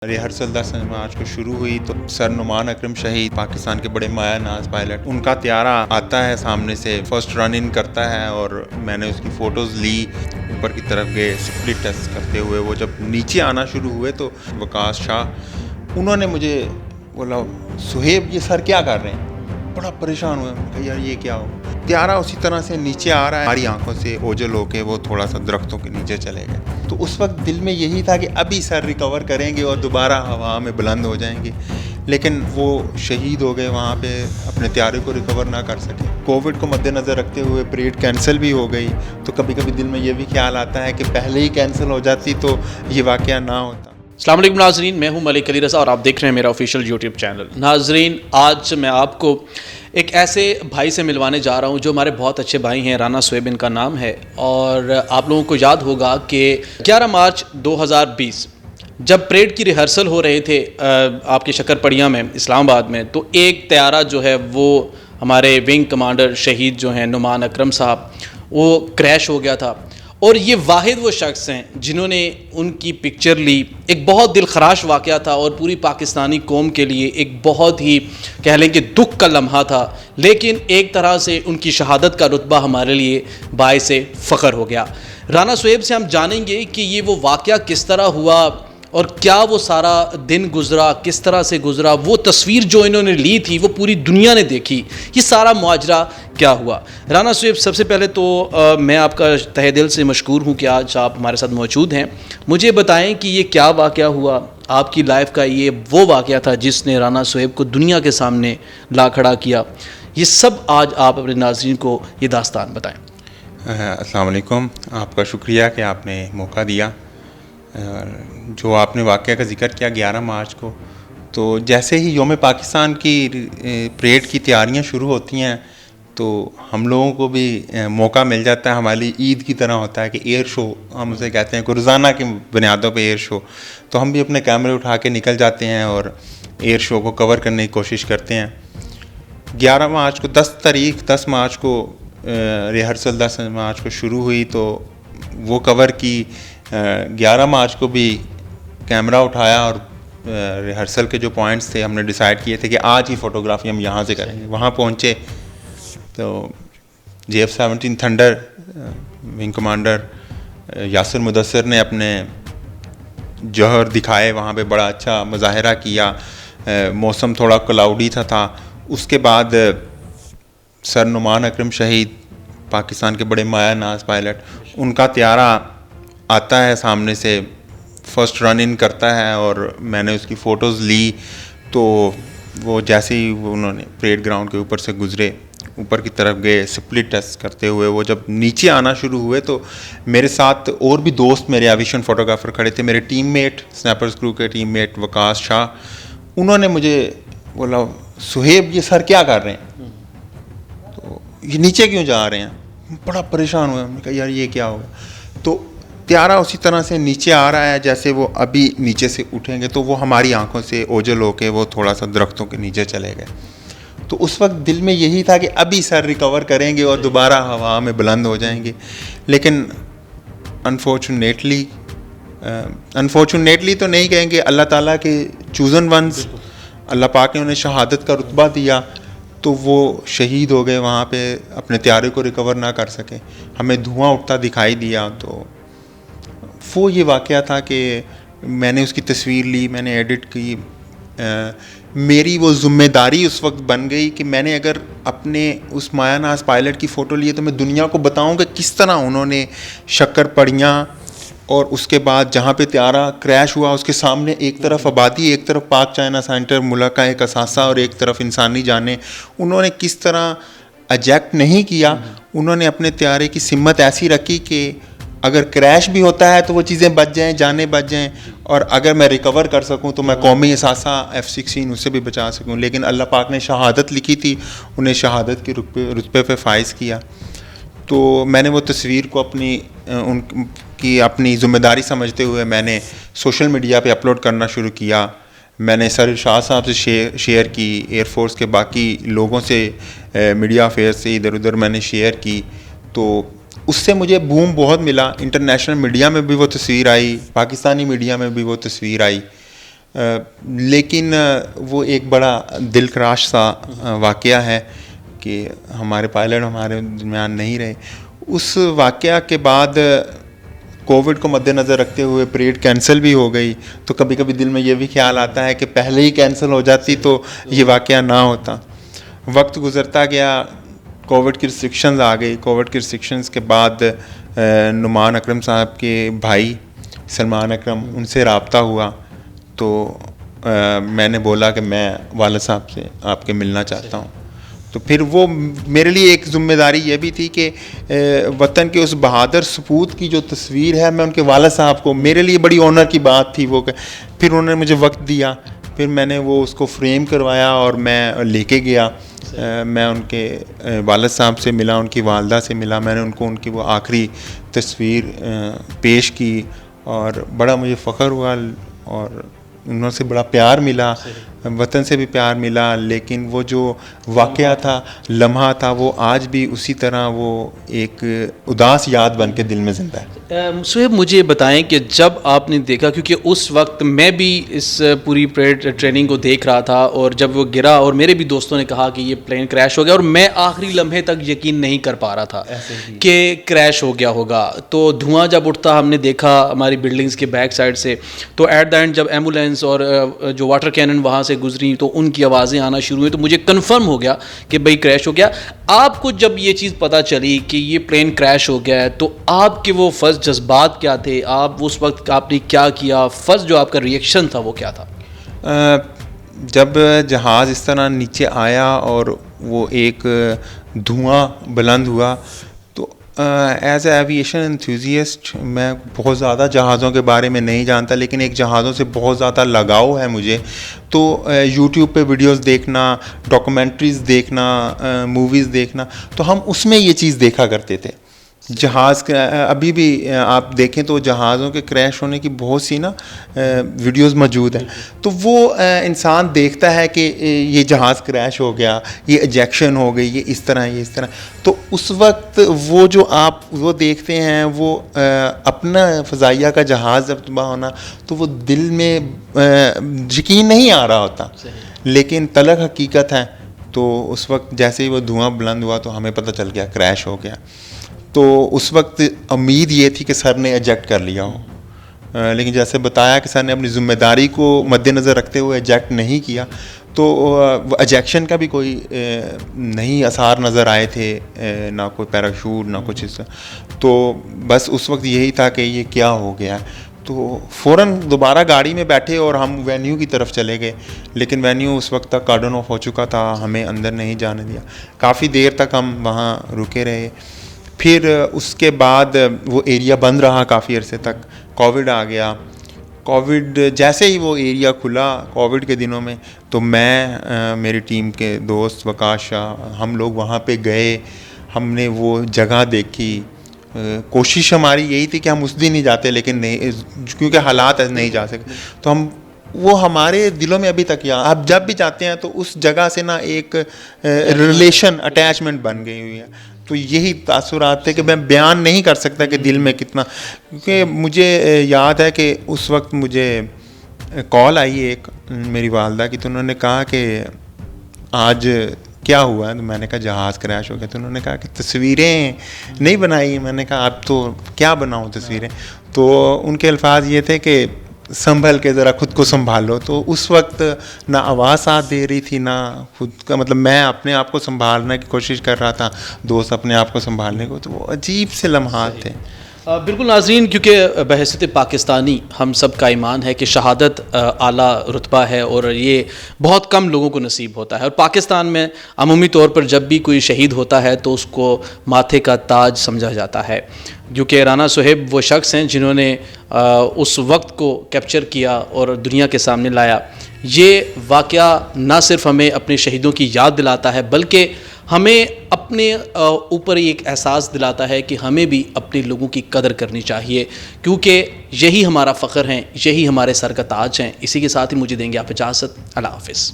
Rehearsal 10 March کو شروع ہوئی تو سر نعمان اکرم شہید پاکستان کے بڑے مایہ ناز پائلٹ، ان کا طیارہ آتا ہے سامنے سے، فرسٹ رن ان کرتا ہے اور میں نے اس کی فوٹوز لی، اوپر کی طرف گئے سپلٹ ٹیسٹ کرتے ہوئے۔ وہ جب نیچے آنا شروع ہوئے تو وقاص شاہ انہوں نے مجھے بولا، سہیب یہ سر کیا کر رہے ہیں؟ بڑا پریشان ہوا، کہ یار یہ کیا ہو؟ طیارہ اسی طرح سے نیچے آ رہا ہے، ہماری آنکھوں سے اوجھل ہو کے وہ تھوڑا سا درختوں کے نیچے چلے گئے۔ تو اس وقت دل میں یہی تھا کہ ابھی سر ریکور کریں گے اور دوبارہ ہوا میں بلند ہو جائیں گے، لیکن وہ شہید ہو گئے وہاں پہ، اپنے طیارے کو ریکور نہ کر سکے۔ کووڈ کو مد نظر رکھتے ہوئے پریڈ کینسل بھی ہو گئی، تو کبھی کبھی دل میں یہ بھی خیال آتا ہے کہ پہلے ہی کینسل ہو جاتی تو یہ واقعہ نہ ہوتا۔ السلام علیکم ناظرین، میں ہوں ملک علی رضا اور آپ دیکھ رہے ہیں میرا آفیشیل یوٹیوب چینل۔ ناظرین، آج میں آپ کو ایک ایسے بھائی سے ملوانے جا رہا ہوں جو ہمارے بہت اچھے بھائی ہیں، رانا سہیب ان کا نام ہے، اور آپ لوگوں کو یاد ہوگا کہ 11 مارچ 2020 جب پریڈ کی ریہرسل ہو رہے تھے آپ کے شکر پڑیاں میں اسلام آباد میں، تو ایک طیارہ جو ہے وہ ہمارے ونگ کمانڈر شہید جو ہیں نعمان اکرم صاحب، وہ کریش ہو گیا تھا، اور یہ واحد وہ شخص ہیں جنہوں نے ان کی پکچر لی۔ ایک بہت دل خراش واقعہ تھا اور پوری پاکستانی قوم کے لیے ایک بہت ہی کہہ لیں کہ دکھ کا لمحہ تھا، لیکن ایک طرح سے ان کی شہادت کا رتبہ ہمارے لیے باعث فخر ہو گیا۔ رانا سہیب سے ہم جانیں گے کہ یہ وہ واقعہ کس طرح ہوا اور کیا وہ سارا دن گزرا، کس طرح سے گزرا، وہ تصویر جو انہوں نے لی تھی وہ پوری دنیا نے دیکھی، یہ سارا ماجرا کیا ہوا۔ رانا سہیب، سب سے پہلے تو میں آپ کا تہہ دل سے مشکور ہوں کہ آج آپ ہمارے ساتھ موجود ہیں۔ مجھے بتائیں کہ یہ کیا واقعہ ہوا، آپ کی لائف کا یہ وہ واقعہ تھا جس نے رانا سہیب کو دنیا کے سامنے لا کھڑا کیا، یہ سب آج آپ اپنے ناظرین کو یہ داستان بتائیں۔ السلام علیکم، آپ کا شکریہ کہ آپ نے موقع دیا۔ جو آپ نے واقعہ کا ذکر کیا 11 مارچ کو، تو جیسے ہی یوم پاکستان کی پریڈ کی تیاریاں شروع ہوتی ہیں تو ہم لوگوں کو بھی موقع مل جاتا ہے، ہماری عید کی طرح ہوتا ہے کہ ایئر شو ہم اسے کہتے ہیں، کہ روزانہ کی بنیادوں پہ ایئر شو، تو ہم بھی اپنے کیمرے اٹھا کے نکل جاتے ہیں اور ایئر شو کو کور کرنے کی کوشش کرتے ہیں۔ 11 مارچ کو 10 مارچ کو ریہرسل 10 مارچ کو شروع ہوئی تو وہ کور کی۔ 11 مارچ کو بھی کیمرہ اٹھایا اور ریہرسل کے جو پوائنٹس تھے ہم نے ڈیسائیڈ کیے تھے کہ آج ہی فوٹوگرافی ہم یہاں سے کریں گے۔ وہاں پہنچے تو JF-17 thunder wing commander Yasir Mudassar نے اپنے جوہر دکھائے، وہاں پہ بڑا اچھا مظاہرہ کیا۔ موسم تھوڑا کلاؤڈی تھا۔ اس کے بعد سر نعمان اکرم شہید پاکستان کے بڑے مایہ ناز پائلٹ، ان کا طیارہ آتا ہے سامنے سے، فرسٹ رن ان کرتا ہے اور میں نے اس کی فوٹوز لی۔ تو وہ جیسے ہی انہوں نے پریڈ گراؤنڈ کے اوپر سے گزرے، اوپر کی طرف گئے سپلٹ ٹیسٹ کرتے ہوئے، وہ جب نیچے آنا شروع ہوئے تو میرے ساتھ اور بھی دوست میرے ایویشن فوٹوگرافر کھڑے تھے، میرے ٹیم میٹ، سنیپرز کرو کے ٹیم میٹ وقاص شاہ، انہوں نے مجھے بولا، سہیب یہ سر کیا کر رہے ہیں؟ تو یہ نیچے کیوں جا رہے ہیں؟ بڑا پریشان ہوا، میں نے کہا یار یہ کیا ہوگا؟ تو طیارہ اسی طرح سے نیچے آ رہا ہے جیسے وہ ابھی نیچے سے اٹھیں گے تو وہ ہماری آنکھوں سے اوجھل ہو کے وہ تھوڑا سا درختوں کے نیچے چلے گئے۔ تو اس وقت دل میں یہی تھا کہ ابھی سر ریکور کریں گے اور دوبارہ ہوا میں بلند ہو جائیں گے، لیکن انفارچونیٹلی تو نہیں کہیں گے، اللہ تعالیٰ کے چوزن ونز، اللہ پاک نے انہیں شہادت کا رتبہ دیا تو وہ شہید ہو گئے وہاں پہ، اپنے طیارے کو ریکور نہ کر سکے، ہمیں دھواں اٹھتا دکھائی دیا۔ تو وہ یہ واقعہ تھا کہ میں نے اس کی تصویر لی، میں نے ایڈٹ کی۔ میری وہ ذمہ داری اس وقت بن گئی کہ میں نے اگر اپنے اس مایہ ناز پائلٹ کی فوٹو لی ہے تو میں دنیا کو بتاؤں کہ کس طرح انہوں نے شکر پڑیاں اور اس کے بعد جہاں پہ طیارہ کریش ہوا اس کے سامنے ایک طرف آبادی، ایک طرف پاک چائنا سینٹر، ملک کا ایک اثاثہ، اور ایک طرف انسانی جانیں، انہوں نے کس طرح ایجیکٹ نہیں کیا، انہوں نے اپنے طیارے کی سمت ایسی رکھی کہ اگر کریش بھی ہوتا ہے تو وہ چیزیں بچ جائیں، جانیں بچ جائیں، اور اگر میں ریکور کر سکوں تو میں قومی اثاثہ F-16 اسے بھی بچا سکوں۔ لیکن اللہ پاک نے شہادت لکھی تھی، انہیں شہادت کے رتبے پہ فائز کیا۔ تو میں نے وہ تصویر کو ان کی اپنی ذمہ داری سمجھتے ہوئے میں نے سوشل میڈیا پہ اپلوڈ کرنا شروع کیا۔ میں نے سر ارشاد صاحب سے شیئر کی، ایئر فورس کے باقی لوگوں سے، میڈیا افیئر سے ادھر ادھر میں نے شیئر کی، تو اس سے مجھے بوم بہت ملا۔ انٹرنیشنل میڈیا میں بھی وہ تصویر آئی، پاکستانی میڈیا میں بھی وہ تصویر آئی۔ لیکن وہ ایک بڑا دل کراش سا واقعہ ہے کہ ہمارے پائلٹ ہمارے درمیان نہیں رہے. اس واقعہ کے بعد کووڈ کو مد نظر رکھتے ہوئے پریڈ کینسل بھی ہو گئی, تو کبھی کبھی دل میں یہ بھی خیال آتا ہے کہ پہلے ہی کینسل ہو جاتی تو یہ واقعہ نہ ہوتا. وقت گزرتا گیا, کووڈ کی ریسٹرکشنز آ گئی. کووڈ کی ریسٹرکشنز کے بعد نعمان اکرم صاحب کے بھائی سلمان اکرم, ان سے رابطہ ہوا, تو میں نے بولا کہ میں والد صاحب سے آپ کے ملنا چاہتا ہوں. تو پھر وہ میرے لیے ایک ذمہ داری یہ بھی تھی کہ وطن کے اس بہادر سپوت کی جو تصویر ہے میں ان کے والد صاحب کو, میرے لیے بڑی آنر کی بات تھی وہ. پھر انہوں نے مجھے وقت دیا, پھر میں نے وہ اس کو فریم کروایا اور میں لے کے گیا. میں ان کے والد صاحب سے ملا, ان کی والدہ سے ملا. میں نے ان کو ان کی وہ آخری تصویر پیش کی اور بڑا مجھے فخر ہوا, اور انہوں سے بڑا پیار ملا, وطن سے بھی پیار ملا. لیکن وہ جو واقعہ تھا, لمحہ تھا, وہ آج بھی اسی طرح وہ ایک اداس یاد بن کے دل میں زندہ ہے. صہیب مجھے بتائیں کہ جب آپ نے دیکھا, کیونکہ اس وقت میں بھی اس پوری ٹریننگ کو دیکھ رہا تھا, اور جب وہ گرا اور میرے بھی دوستوں نے کہا کہ یہ پلین کریش ہو گیا, اور میں آخری لمحے تک یقین نہیں کر پا رہا تھا کہ کریش ہو گیا ہوگا. تو دھواں جب اٹھتا ہم نے دیکھا ہماری بلڈنگز کے بیک سائڈ سے, تو ایٹ دا اینڈ جب ایمبولینس اور جو واٹر کینن وہاں سے گزری تو ان کی آوازیں آنا شروع ہوئی, تو مجھے کنفرم ہو گیا کہ بھئی کریش ہو گیا. آپ کو جب یہ چیز پتہ چلی کہ یہ پلین کریش ہو گیا ہے, تو آپ کے وہ فرسٹ جذبات کیا تھے؟ آپ اس وقت آپ نے کیا کیا؟ فرسٹ جو آپ کا ریئیکشن تھا وہ کیا تھا؟ جب جہاز اس طرح نیچے آیا اور وہ ایک دھواں بلند ہوا, تو ایز اے ایویشن انتھوزیسٹ میں بہت زیادہ جہازوں کے بارے میں نہیں جانتا, لیکن ایک جہازوں سے بہت زیادہ لگاؤ ہے مجھے. تو یوٹیوب پہ ویڈیوز دیکھنا, ڈاکومنٹریز دیکھنا, موویز دیکھنا, تو ہم اس میں یہ چیز دیکھا کرتے تھے. جہاز ابھی بھی آپ دیکھیں تو جہازوں کے کریش ہونے کی بہت سی نا ویڈیوز موجود ہیں. تو وہ انسان دیکھتا ہے کہ یہ جہاز کریش ہو گیا, یہ ایجیکشن ہو گئی, یہ اس طرح, یہ اس طرح. تو اس وقت وہ جو آپ وہ دیکھتے ہیں, وہ اپنا فضائیہ کا جہاز جب تباہ ہونا, تو وہ دل میں یقین نہیں آ رہا ہوتا, لیکن تلخ حقیقت ہے. تو اس وقت جیسے ہی وہ دھواں بلند ہوا تو ہمیں پتہ چل گیا کریش ہو گیا. تو اس وقت امید یہ تھی کہ سر نے ایجیکٹ کر لیا ہو, لیکن جیسے بتایا کہ سر نے اپنی ذمہ داری کو مد نظر رکھتے ہوئے ایجیکٹ نہیں کیا, تو ایجیکشن کا بھی کوئی نہیں آثار نظر آئے تھے, نہ کوئی پیراشوٹ نہ کچھ اس. تو بس اس وقت یہی تھا کہ یہ کیا ہو گیا. تو فوراً دوبارہ گاڑی میں بیٹھے اور ہم وینیو کی طرف چلے گئے, لیکن وینیو اس وقت تک کارڈن آف ہو چکا تھا, ہمیں اندر نہیں جانے دیا. کافی دیر تک ہم وہاں رکے رہے. پھر اس کے بعد وہ ایریا بند رہا کافی عرصے تک. کووڈ آ گیا. کووڈ جیسے ہی وہ ایریا کھلا کووڈ کے دنوں میں, تو میں میری ٹیم کے دوست وقاص شاہ, ہم لوگ وہاں پہ گئے. ہم نے وہ جگہ دیکھی. کوشش ہماری یہی تھی کہ ہم اس دن ہی جاتے, لیکن نہیں, کیونکہ حالات نہیں جا سکے. تو ہم وہ ہمارے دلوں میں ابھی تک یہاں آپ جب بھی جاتے ہیں تو اس جگہ سے نا ایک ریلیشن اٹیچمنٹ بن گئی ہوئی ہے. تو یہی تاثرات تھے کہ میں بیان نہیں کر سکتا کہ دل میں کتنا, کیونکہ مجھے یاد ہے کہ اس وقت مجھے کال آئی ایک میری والدہ کی, تو انہوں نے کہا کہ آج کیا ہوا ہے؟ تو میں نے کہا جہاز کریش ہو گیا. تو انہوں نے کہا کہ تصویریں نہیں بنائی. میں نے کہا اب تو کیا بناؤں تصویریں. تو ان کے الفاظ یہ تھے کہ سنبھل کے ذرا خود کو سنبھالو. تو اس وقت نہ آواز ساتھ دے رہی تھی, نہ خود کا, مطلب میں اپنے آپ کو سنبھالنے کی کوشش کر رہا تھا, دوست اپنے آپ کو سنبھالنے کو. تو وہ عجیب سے لمحات تھے. بالکل ناظرین, کیونکہ بحیثیت پاکستانی ہم سب کا ایمان ہے کہ شہادت اعلیٰ رتبہ ہے, اور یہ بہت کم لوگوں کو نصیب ہوتا ہے. اور پاکستان میں عمومی طور پر جب بھی کوئی شہید ہوتا ہے تو اس کو ماتھے کا تاج سمجھا جاتا ہے, کیونکہ رانا صہیب وہ شخص ہیں جنہوں نے اس وقت کو کیپچر کیا اور دنیا کے سامنے لایا. یہ واقعہ نہ صرف ہمیں اپنے شہیدوں کی یاد دلاتا ہے, بلکہ ہمیں اپنے اوپر ایک احساس دلاتا ہے کہ ہمیں بھی اپنے لوگوں کی قدر کرنی چاہیے, کیونکہ یہی ہمارا فخر ہیں, یہی ہمارے سر کا تاج ہیں. اسی کے ساتھ ہی مجھے دیں گے آپ اجازت. اللہ حافظ.